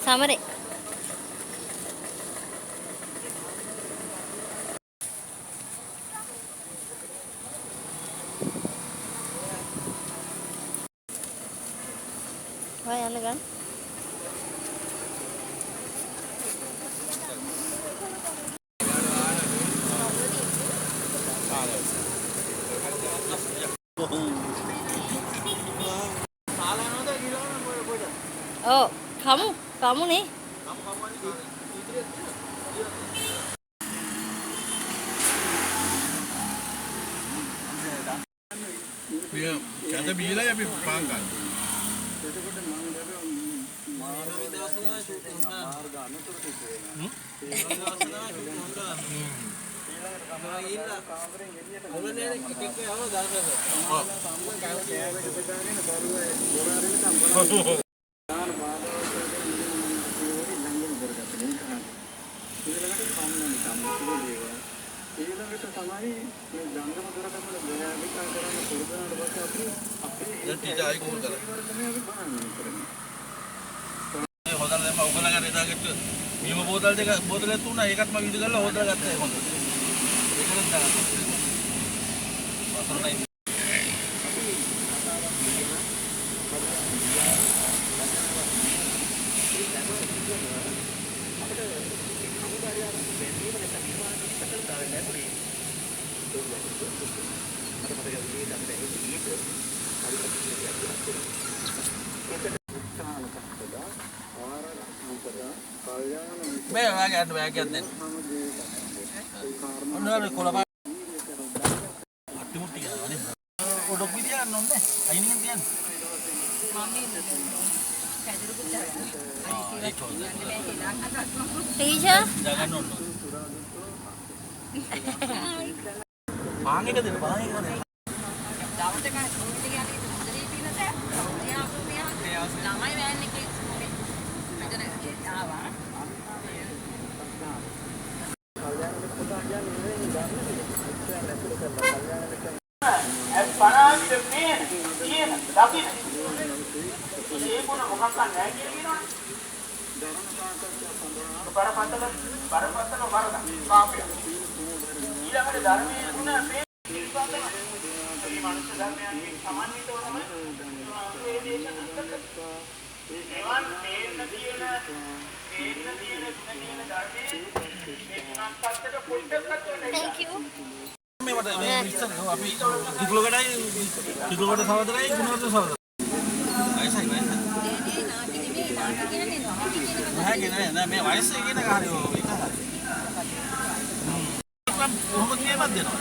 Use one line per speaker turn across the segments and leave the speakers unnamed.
සමරේ. ඔය යන්න ගන්න. Oh, kamu nih.
Iya, kata bila ya pangkat. Hotel දෙම ඔයගොල්ලෝ ගන්න ඉදාගත්ත මීම බෝතල් දෙක බෝතලයක් තුනයි ඒකත් මම විදි කරලා හොදලා ගත්තා ඒක හොඳ. ඒකෙන් දාන්න. වතුරයි. මේ වාගේ අන්න වාගේ දෙන්න. ඔන්න කොළපා අට්ටිමුට්ටි ගන්නවා නේද? ඔඩොක් විදියන්න ඕනේ. අයිනින් තියන්න.
ටීචර්
දාගන්න ඕන. පාන් එක දෙන්න පාන් එක දෙන්න.
දවල්ට කන ස්කූල් එකේ යන්නේ මුදලේ තියෙනද? ළමයි වෑන් එකේ මෙතන ආවා. Thank you.
මේ වට මේ ඉස්සර අපි කිතුලකට සහෝදරයි ගුණවර්ධන සහෝදරයි. වයසයි වයස. නෑ මේ වයස කියන කාර්යය ඒක හරි. කොහොමද කියමක් දෙනවා?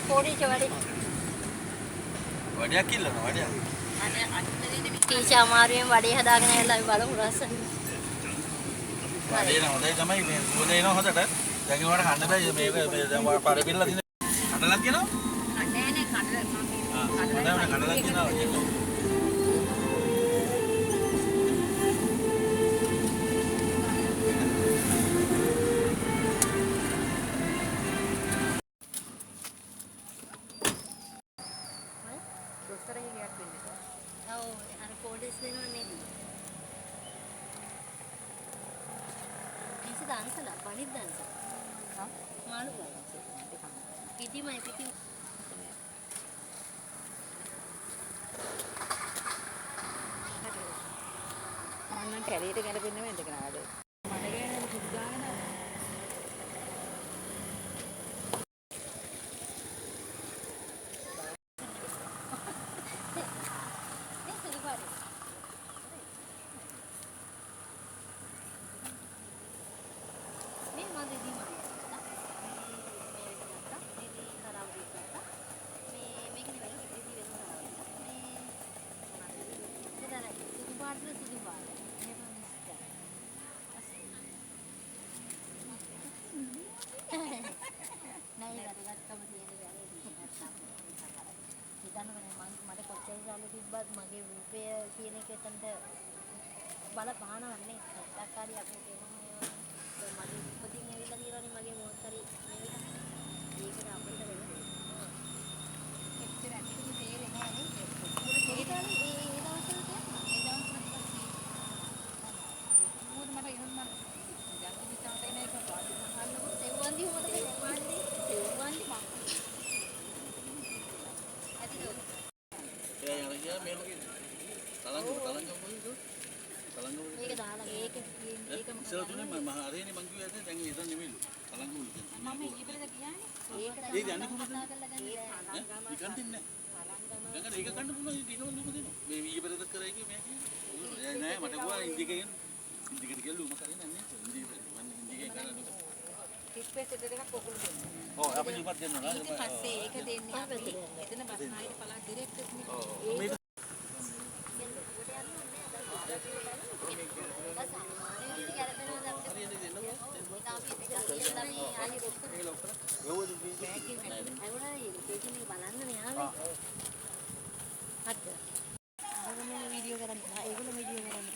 පොඩි චවඩි.
වඩයක් කිල්ලන වඩයක්.
ටීචර් අමාරුවෙන් වඩේ හදාගෙන ඇවිල්ලා අපි බලමු රසන.
වඩේ නෝදේ තමයි මේ පොදේ එනවා හොදට. දැන් ඒවට කන්න බෑ මේක දැන් පරිපිරලා දින කඩලක් කියනවා?
නෑ නෑ කඩල
කඩලක් කියනවා.
කැලේට ගැලපෙන්නේ නැද්ද කනවාද? මට ගෑනේ සුද්ධාන මගේ රූපය කියන එක එතනට බලපානවන්නේ නැත්තරකාරී අපිට එහෙම මගේ උපතින් ඇවිල්ලා තියෙනවනේ මගේ මොකක් හරි මේකට අපිට වෙන්නේ එච්චර ඇත්තටම තේරෙන්නේ නැහැ නේද? ඒ දවස්වල
ඉස්සර තුනේ මම හරියනේ මං කිව්වා දැන් එතන නෙමෙයිලු. කලංගුල කියන්නේ.
මම ඊපෙරද කියන්නේ.
ඒක යන්නේ කොහොමද?
කතා කරලා ගන්න බෑ.
ඊ කන්ටින්නේ නැහැ. දැන් ඒක කන්න පුළුවන් ඒකම ලුම දෙනවා. මේ ඊපෙරද කරා කිව්වේ මම කිව්වේ. නෑ මට ගෝවා ඉන්දිකෙන් ඉන්දිකට කියලා ලුම කරේ නැහැ. ඉන්දිකෙන් මම ඉන්දිකෙන් කරා.
රික්වෙස්ට් එකක් ඔකුළු දෙන්න.
ඔව් අපි ලිපත් දෙන්නවා නේද?
ඊට පස්සේ ඒක දෙන්නේ අපි එතන බස්නාහිර පළාත් ඩිරෙක්ටර්ස්නේ.
ඔව්.
වීඩියෝ කරන්න ඒගොල්ලෝ වීඩියෝ කරන්න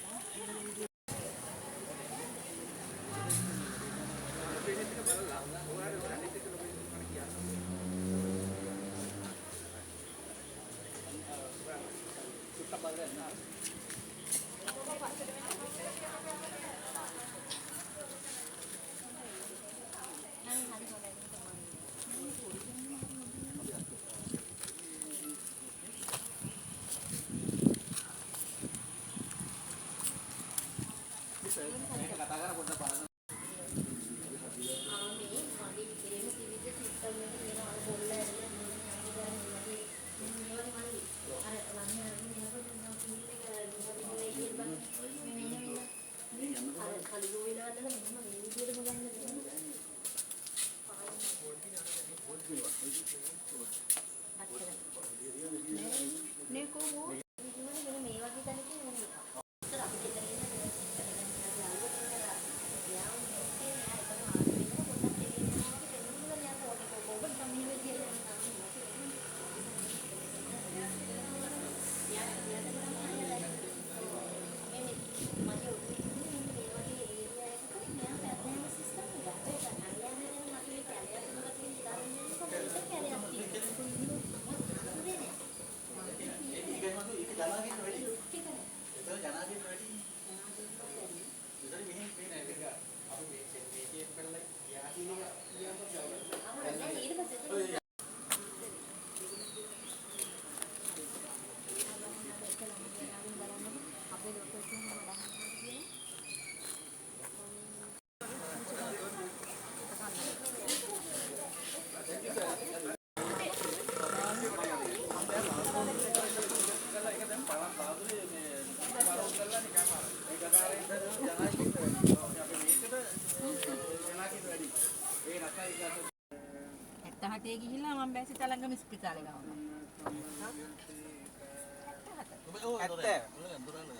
හතේ ගිහිල්ලා මම බැසි තලංගම ස්පිතාලේ ගාවනවා.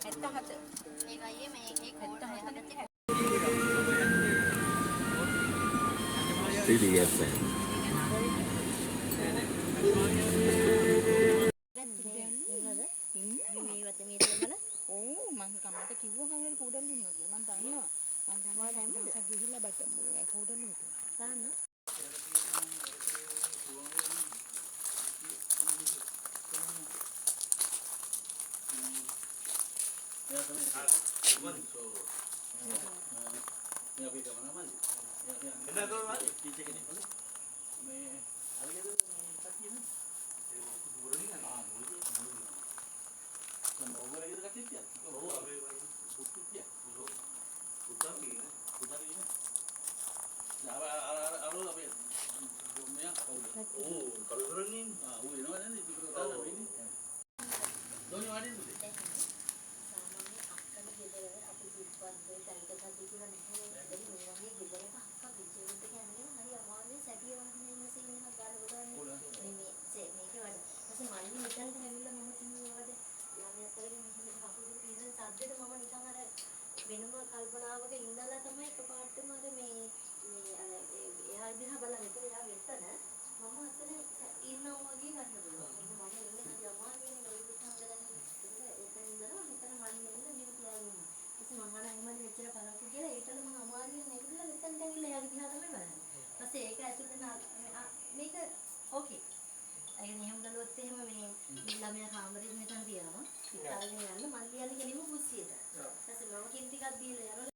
77. ඒකයි මේ කෝඩ් 77.
CDFM.
ඕ මම කමට කිව්වා කවුරුහරි කෝඩල් ඉන්නවා කියලා. මම දන්නවා. මම දන්නවා දැන් දවසක් ගිහිල්ලා බට කෝඩල් උන්ට. දාන්න. වෙනම කල්පනාවක ඉඳලා තමයි එකපාරටම අර මේ එයා දිහා බලන විතර එයා වෙතන මම අතන ඉන්නවා වගේ ගන්න පුළුවන්. මම ඉන්නේ හරි අමාරුවෙන් ලොකු සංගලන එතන ඉඳලා මෙතන මම ඉන්නේ මේ ප්ලෑන් එක. ඊට මම අහන්න මෙච්චර බලන්න කියලා ඒකල මම අමාරුවෙන් නැගිටලා මෙතනට ඇවිල්ලා එයාගේ දිහා තමයි බලන්නේ. ඊපස්සේ ඒක ඇතුළේ මේක ඕකේ. අයින් එහෙම ගලුවොත් එහෙම මේ ළමයා කාමරේ මෙතන තියනවා. ඉතාලගෙන යන්න මම කියන්නේ කෙලින්ම කුස්සියට. ඊට පස්සේ මම කින් ටිකක් දීලා යනවා.